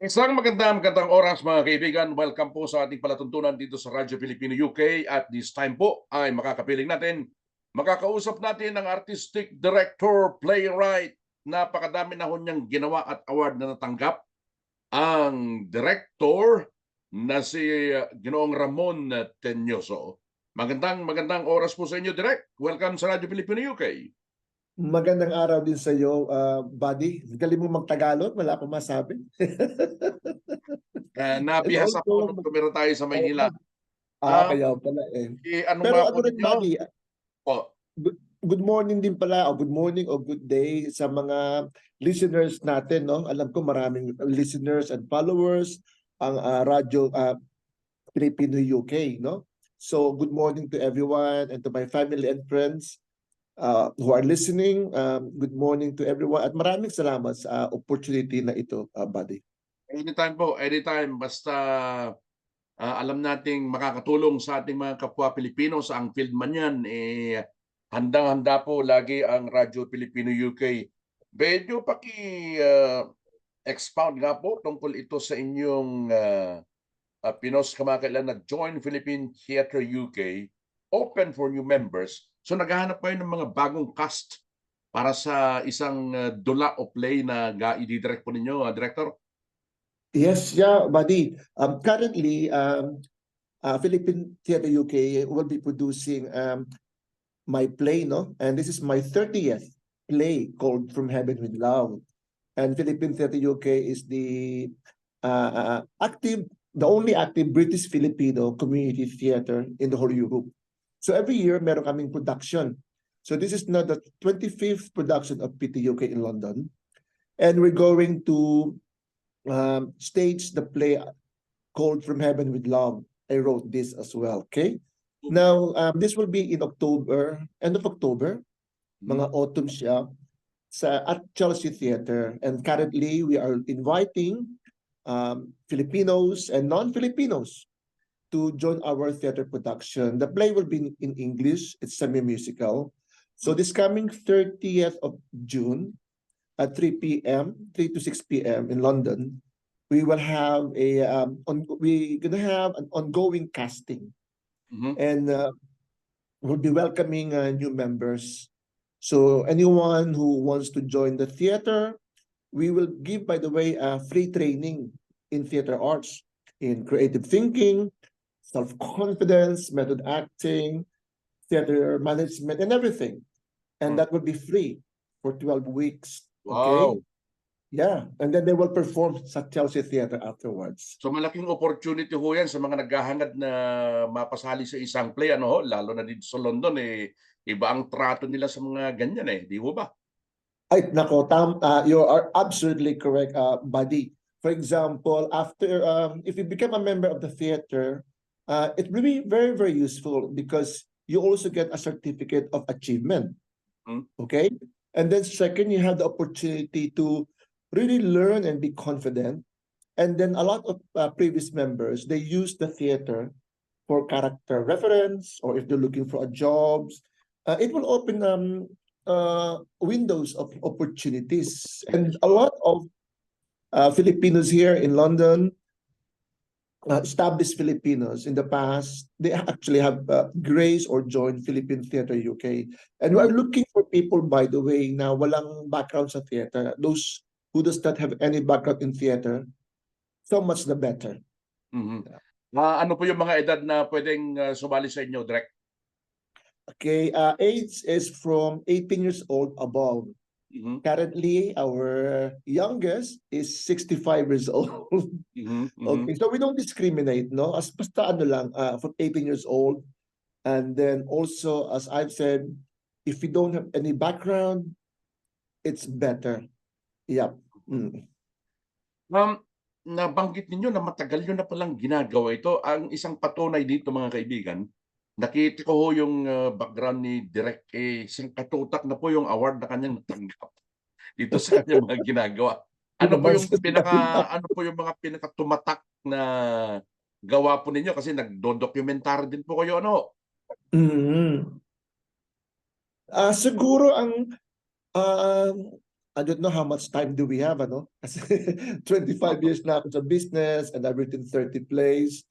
Isang magandang oras mga kaibigan. Welcome po sa ating palatuntunan dito sa Radyo Filipino UK. At this time po ay makakausap natin ang artistic director, playwright. Napakadami na ho niyang ginawa at award na natanggap. Ang director na si Ginoong Ramon Tenyoso. Magandang oras po sa inyo, Direk. Welcome sa Radyo Filipino UK. Magandang araw din sa iyo, buddy. Galing mo mag-Tagalog, wala akong masabi. Nabihasa po nung tumira tayo sa Maynila. Kaya pala eh. Ano Pero nga po ano rin, ninyo? buddy, Po. good morning din pala, o good morning o good day sa mga listeners natin, no? Alam ko maraming listeners and followers ang Radyo Filipino UK, no? So good morning to everyone and to my family and friends who are listening. Good morning to everyone at maraming salamat sa opportunity na ito, buddy. Anytime po, anytime. Basta alam nating makakatulong sa ating mga kapwa Pilipino sa ang field man yan, handang-handa po lagi ang Radyo Filipino UK. Medyo expound nga po tungkol ito sa inyong pinost kamakailan na Join Philippine Theatre UK, open for new members. So naghahanap kayo ng mga bagong cast para sa isang dula o play na i-direct po ninyo, Director? Yes, yeah, buddy. Currently, Philippine Theatre UK will be producing my play, no? And this is my 30th play called From Heaven with Love. And Philippine Theatre UK is the only active British Filipino community theater in the whole Europe. So every year, meron kaming production. So this is now the 25th production of PTUK in London. And we're going to stage the play called From Heaven with Love. I wrote this as well, okay? Now, this will be in October, end of October, mga autumn siya, at Chelsea Theatre. And currently, we are inviting Filipinos and non-Filipinos to join our theater production. The play will be in English. It's semi-musical. So this coming 30th of June at 3 p.m., 3 to 6 p.m. in London, we will have we're gonna have an ongoing casting, and we'll be welcoming new members. So anyone who wants to join the theater, we will give, by the way, free training in theater arts, in creative thinking, self-confidence, method acting, theater management, and everything. And that will be free for 12 weeks. Okay? Wow. Yeah. And then they will perform sa Chelsea Theatre afterwards. So malaking opportunity ho yan sa mga naghahangad na mapasali sa isang play, ano ho? Lalo na dito sa London, iba ang trato nila sa mga ganyan di ho ba? Ay, nako, you are absolutely correct, buddy. For example, after if you become a member of the theater, it will be very, very useful because you also get a certificate of achievement. Okay? And then second, you have the opportunity to really learn and be confident. And then a lot of previous members, they use the theater for character reference, or if they're looking for a jobs, it will open windows of opportunities. And a lot of Filipinos here in London, established Filipinos in the past, they actually have graced or joined Philippine Theatre UK. And we are looking for people, by the way, na walang background sa theater. Those who does not have any background in theater, so much the better. Ano po yung mga edad na pwedeng sumali sa inyo, Direk? Okay, age is from 18 years old above. Currently, our youngest is 65 years old. Okay, so we don't discriminate, no? Basta ano lang, from 18 years old. And then also, as I've said, if you don't have any background, it's better. Yep. Nabanggit ninyo na matagal nyo na palang ginagawa ito. Ang isang patunay dito, mga kaibigan, nakita ko ho yung background ni Direk, isang katutak na po yung award na kanyang natanggap dito sa kanyang mga ginagawa. Ano po yung mga pinakatumatak na gawa po ninyo? Kasi nagdo-documentary din po kayo, ano? Siguro ang I don't know how much time do we have, ano? Kasi 25 years na ako sa business and I've written 30 plays.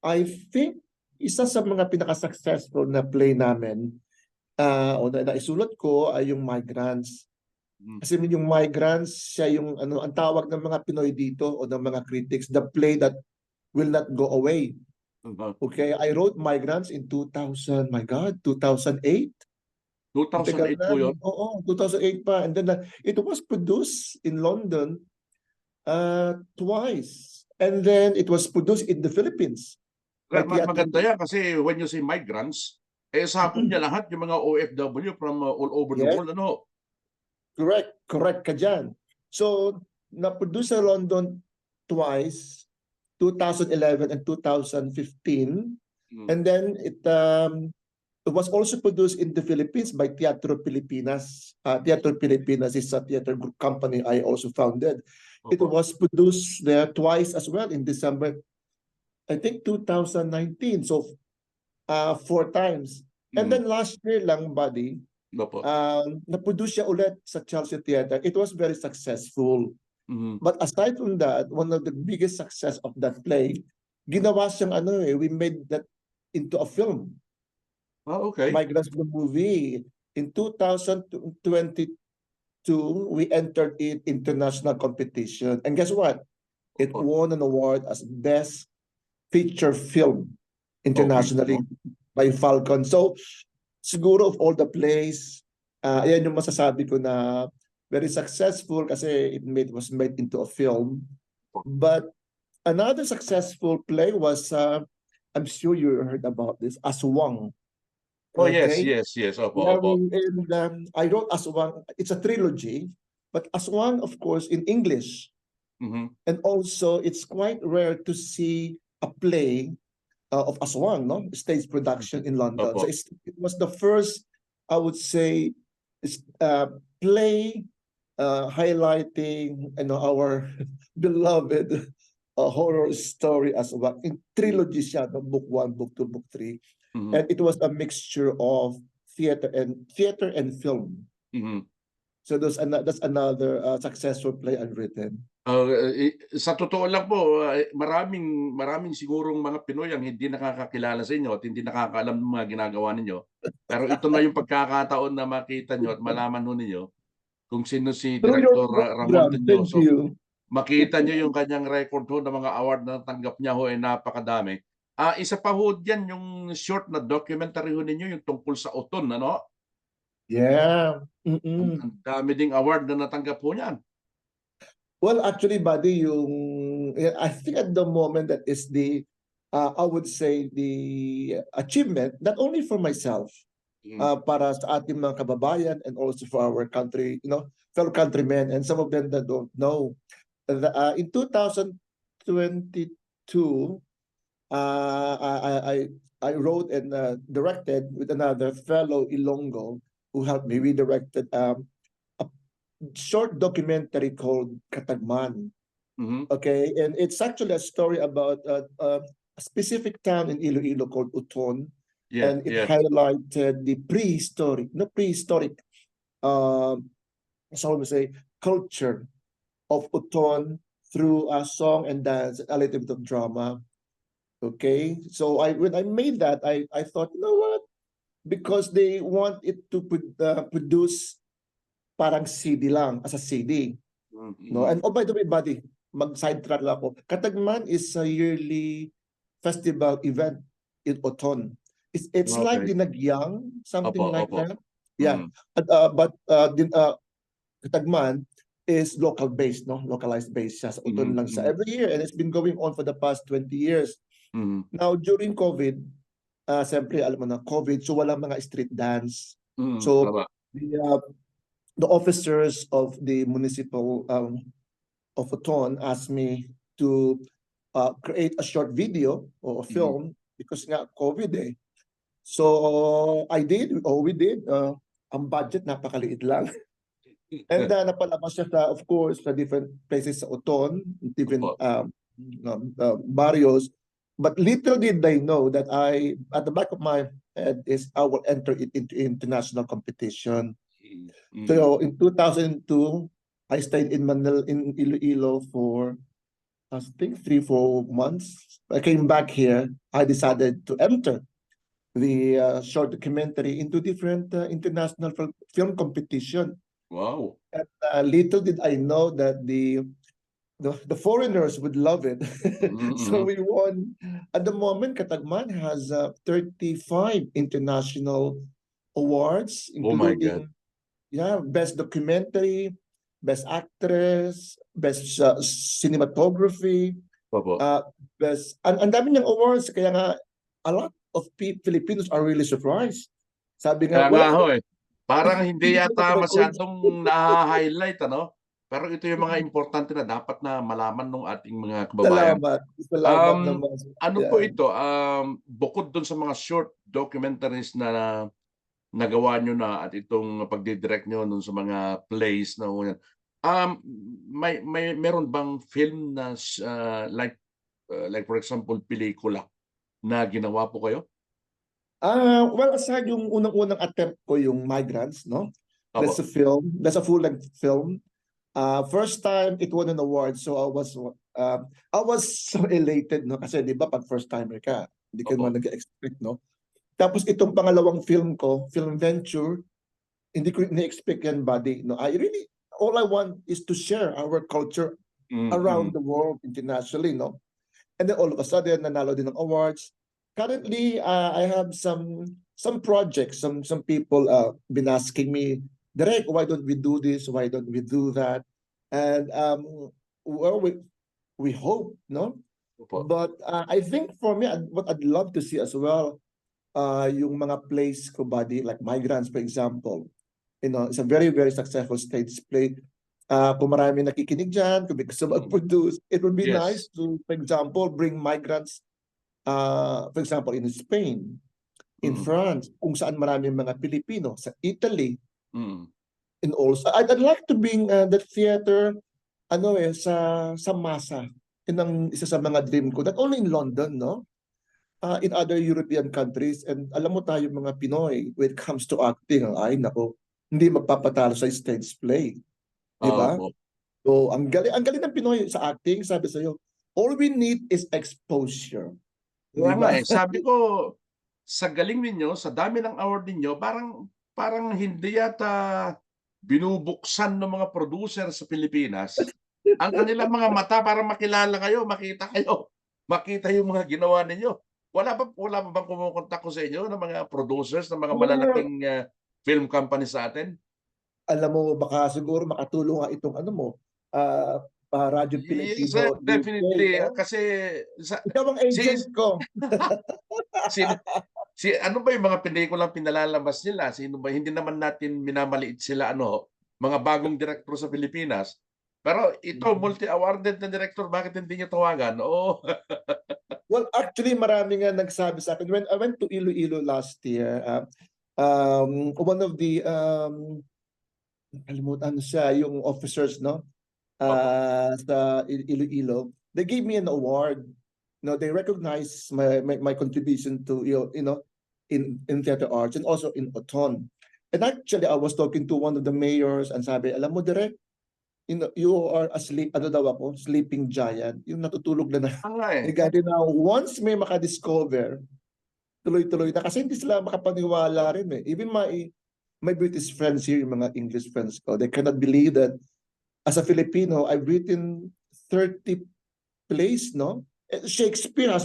I think isa sa mga pinaka-successful na play namin o na naisulat ko ay yung Migrants. Kasi yung Migrants, siya yung ano, ang tawag ng mga Pinoy dito o ng mga critics, the play that will not go away. Okay, I wrote Migrants in 2000, my God, 2008. 2008 po yun? Oo, 2008 pa. And then it was produced in London twice. And then it was produced in the Philippines. Maganda yan kasi when you say migrants, sakop niya lahat yung mga OFW from all over the Yes. world. Ano? Correct ka dyan. So, na-produce sa London twice, 2011 and 2015. And then it was also produced in the Philippines by Teatro Pilipinas. Teatro Pilipinas is a theater group company I also founded. It was produced there twice as well in December, I think 2019. So, 4 times. And then last year lang, buddy, na-produce siya ulit sa Chelsea Theater. It was very successful. But aside from that, one of the biggest success of that play, ginawa siyang we made that into a film. Okay. Migrants the movie. In 2022, we entered it international competition. And guess what? It won an award as Best Feature Film internationally by Falcon. So, siguro of all the plays, yan yung masasabi ko na very successful kasi was made into a film. But another successful play was, I'm sure you heard about this, Aswang. Oh, yes. Opo. And I wrote Aswang. It's a trilogy, but Aswang, of course, in English. And also, it's quite rare to see a play of Aswang, no? Stage production in London. So it was the first, I would say, play highlighting our beloved horror story as well. In trilogy siya, no? Book 1, Book 2, Book 3. And it was a mixture of theater and film. So that's another successful play I've written. Sa totoo lang po, maraming sigurong mga Pinoy ang hindi nakakakilala sa inyo at hindi nakakaalam ng mga ginagawa ninyo. Pero ito na yung pagkakataon na makita nyo at malaman ho ninyo kung sino si Director Ramon Teñoso. Makita nyo yung kanyang record ho ng mga award na tanggap niya ho ay napakadami. Isa pa ho dyan yung short na documentary ho ninyo, yung tungkol sa Oton, ano? Yeah. Ang dami ding award na natanggap ho niyan. Well, actually, buddy, I think at the moment that is I would say the achievement, not only for myself, para sa ating mga kababayan and also for our country, fellow countrymen, and some of them that don't know. In 2022, I wrote and directed with another fellow Ilonggo who helped me. We directed a short documentary called Katagman. Okay, and it's actually a story about a specific town in Iloilo called Uton. And it highlighted the prehistoric, so we say, culture of Uton through a song and dance, a little bit of drama. Okay, so when I made that, I thought, you know what? Because they want it to produce parang CD lang, as a CD. No? And by the way, buddy, mag-sidetrack lang ako. Katagman is a yearly festival event in Uton. It's like Dinagyang, something like that. Yeah. But Katagman is local-based, no? Localized based siya. Sa Uton lang siya every year. And it's been going on for the past 20 years. Now, during COVID, siyempre, alam mo na, COVID, so walang mga street dance. So, the officers of the municipal of Uton asked me to create a short video or a film because nga COVID eh. So we did. Ang budget napakaliit lang. And napalabas siya of course, sa different places sa Uton, different barrios. But little did they know that at the back of my head is I will enter it into international competition. So in 2002, I stayed in Manila, in Iloilo for, I think, 3, 4 months. I came back here. I decided to enter the short documentary into different international film competition. Wow. And little did I know that the foreigners would love it. So Mm-hmm. we won. At the moment, Katagman has 35 international awards, Oh my God. including best documentary, best actress, best cinematography, Opo. uh, best. Ang dami niyang awards, kaya nga a lot of Filipinos are really surprised. Sabi nga, Kaya nga wala ho eh. Parang hindi hindi ko yata ma-records. masyadong na-highlight, ano? Pero ito yung mga importante na dapat na malaman ng ating mga kababayan. Salamat. Salamat Um, naman. ano po Yan. ito? Bukod dun sa mga short documentaries na nagawa nyo na at itong pagdidirect nyo dun sa mga plays na yan. Meron bang film na like for example pelikula na ginawa po kayo? Well, aside yung unang-unang attempt ko, yung Migrants, no? That's Opo. a film. That's a full-length film. First time it won an award, so I was so elated, no? Kasi di ba pag first timer ka, hindi ka Opo. naman nag-expect, no? Tapos itong pangalawang film ko, film venture, hindi ko ni-expect yan, buddy. No, all I want is to share our culture Mm. around the world internationally, no? And then all of a sudden, nanalo din ng awards. Currently, I have some projects, some people been asking me, Direk, why don't we do this? Why don't we do that? And well, we hope, no? Opo. But I think for me, what I'd love to see as well, yung mga plays ko, buddy, like Migrants, for example. You know, it's a very, very successful stage play. Kung marami nakikinig dyan, kung may gusto mag-produce, it would be nice Yes. to, for example, bring migrants, for example, in Spain, in Mm. France, kung saan maraming mga Pilipino, sa Italy, Mm. and also, I'd like to bring the theater, sa masa. Yun ang isa sa mga dream ko, not only in London, no? In other European countries, and alam mo tayo mga Pinoy, when it comes to acting, ay nako, hindi magpapatalo sa stage play, di ba? Opo. So, ang galing ng Pinoy sa acting, sabi sa'yo, all we need is exposure. Kaya Di nga ba? eh, sabi ko, sa galing ninyo, sa dami ng award ninyo, parang hindi yata binubuksan ng mga producer sa Pilipinas ang kanilang mga mata para makilala kayo, makita kayo, makita yung mga ginawa ninyo. Wala pa bang kumukontak ko sa inyo ng mga producers ng mga Well, malalaking film company sa atin? alam mo, baka siguro makatulong nga itong ano mo, uh, Radyo Yes, Pilipino UK, definitely. no? Kasi Ikaw ang si, agent ko. si ano ba yung mga pelikulang pinalalabas nila? Sino ba? Hindi naman natin minamaliit sila, mga bagong direktor sa Pilipinas. Pero ito, multi-awarded na director, bakit hindi niyo tawagan? Oo. Well, actually, marami nga nagsabi sa akin. When I went to Iloilo last year, one of the, kalimutan siya, yung officers, no? Opo. Sa Iloilo, they gave me an award. No, they recognize my contribution to in theater arts and also in Oton. And actually, I was talking to one of the mayors and sabi, alam mo, Direk, you are asleep, ano daw ako, sleeping giant. Yung natutulog na Nga eh. Gadi na once may makadiscover, tuloy-tuloy na. Kasi hindi sila makapaniwala rin eh. Even my British friends here, yung mga English friends ko, they cannot believe that as a Filipino, I've written 30 plays, no? Shakespeare has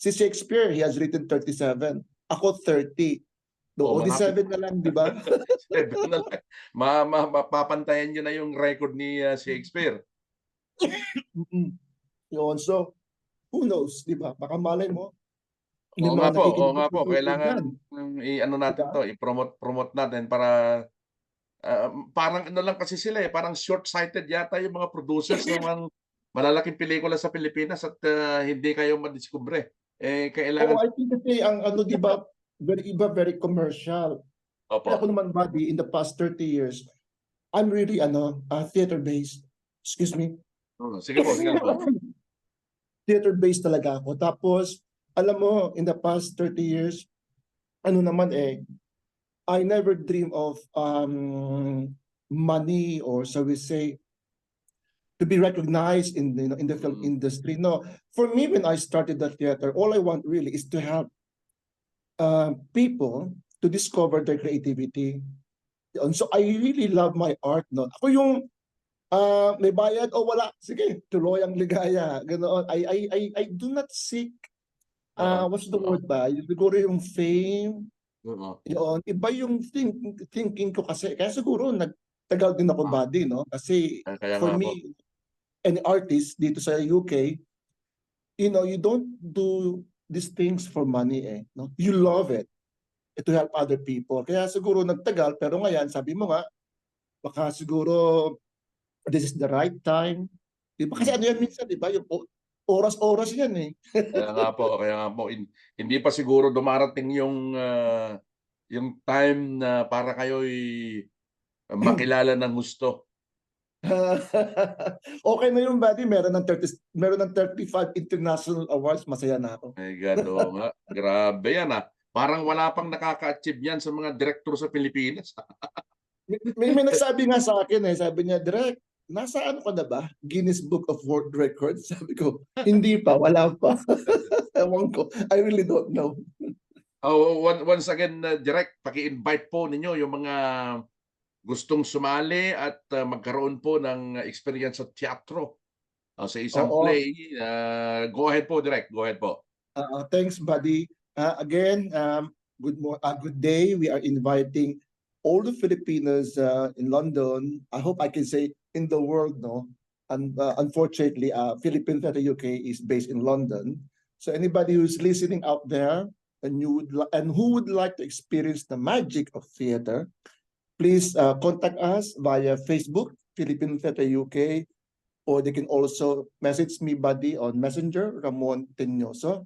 si Shakespeare, he has written 37. Ako 30. Oh, Do, di malapit. 7 na lang, di ba? 7 na lang. Mapapantayan niyo na yung record ni Shakespeare. Yun, so, who knows, di ba? Baka malay mo, may Oo nga mga po, oo nakikinig nga na po. producer Kailangan dyan, i-ano di natin ba? 'to, i-promote natin para parang ano lang kasi sila eh, parang short-sighted yata yung mga producers ng mga malalaking pelikula sa Pilipinas at hindi kayo madiskubre. Eh Oo, kailangan I think kasi ang ano, di ba, very commercial. Eh, ako opo. naman, buddy, in the past 30 years, I'm really, theater-based. Excuse me. Sige po, sige po. Theater-based talaga ako. Tapos, alam mo, in the past 30 years, ano naman I never dream of money or so we say, to be recognized in the, in the film industry. No, for me, when I started the theater, all I want really is to help people to discover their creativity. And so I really love my art. No, ako yung may bayad o wala, sige, tuloy ang ligaya. Ganoon. I do not seek what's the word ba? Siguro yung fame. Yun, iba yung thinking ko kasi. Kaya siguro nagtagal din ako body, no? Kasi Kaya for nga po. me, an artist dito sa UK, you know, you don't do these things for money eh. No? You love it to help other people. Kaya siguro nagtagal, pero ngayon, sabi mo nga, baka siguro this is the right time. Diba? Kasi ano yan minsan, di ba? Yung oras-oras yan eh. Kaya nga po. Hindi pa siguro dumarating yung time na para kayo'y makilala ng gusto. Okay na yung buddy, meron ng 35 international awards, masaya na ako. My God, oo nga. Grabe yan Parang wala pang nakaka-achieve yan sa mga direktor sa Pilipinas. May nagsabi nga sa akin sabi niya, Direk, nasa ano ka na ba? Guinness Book of World Records? Sabi ko, hindi pa, wala pa. Ewan ko, I really don't know. Once again, Direk, paki-invite po ninyo yung mga gustong sumali at magkaroon po ng experience sa teatro sa isang play. Go ahead po, Direk. Go ahead po. Thanks, buddy. Again, good day. We are inviting all the Filipinos in London. I hope I can say in the world, no? And unfortunately, Philippine Theatre UK is based in London. So anybody who's listening out there and who would like to experience the magic of theater, please contact us via Facebook, Philippine Theatre UK, or they can also message me, buddy, on Messenger, Ramon Teñoso.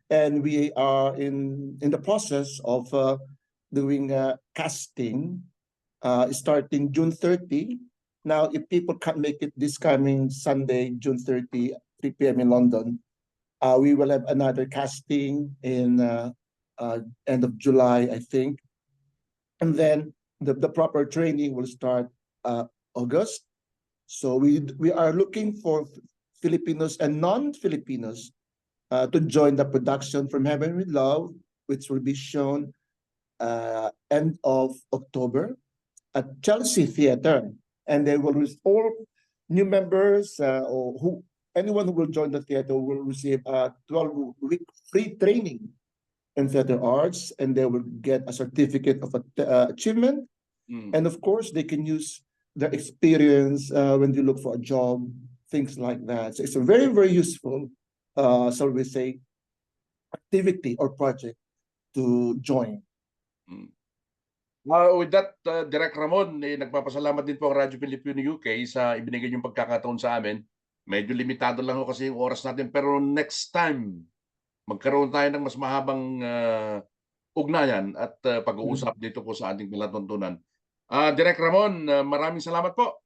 And we are in the process of doing casting starting June 30. Now, if people can't make it this coming Sunday, June 30, 3 p.m. in London, we will have another casting in end of July, I think. And then the proper training will start August. So we are looking for Filipinos and non-Filipinos to join the production From Heaven with Love, which will be shown end of October at Chelsea Theatre. And they will all new members or anyone who will join the theater will receive a 12-week free training in theater arts, and they will get a certificate of achievement. And of course, they can use their experience when they look for a job, things like that. So it's a very, very useful, shall we say, activity or project to join. With that, Direk Ramon, nagpapasalamat din po ang Radyo Pilipino UK sa ibinigay niyong pagkakataon sa amin. Medyo limitado lang ho kasi yung oras natin, pero next time, magkaroon tayo ng mas mahabang ugnayan at pag-uusap dito po sa ating palatuntunan. Direk Ramon, maraming salamat po.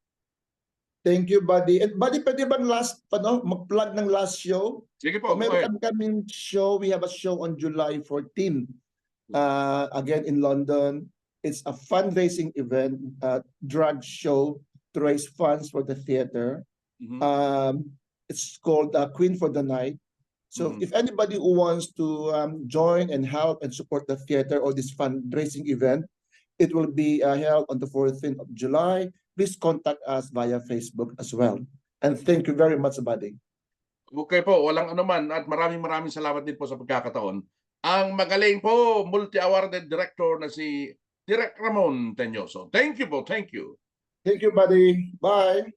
Thank you, buddy. And buddy, pwede ba mag-plug ng last show? Sige po. Meron kaming show. We have a show on July 14. Again in London. It's a fundraising event, drag show to raise funds for the theater. It's called Queen for the Night. So if anybody who wants to join and help and support the theater or this fundraising event, it will be held on the 14th of July. Please contact us via Facebook as well. And thank you very much, buddy. Okay po, walang anuman at maraming salamat din po sa pagkakataon. Ang magaling po, multi-awarded director na si Direk Ramon Teñoso. Thank you po, thank you. Thank you, buddy. Bye.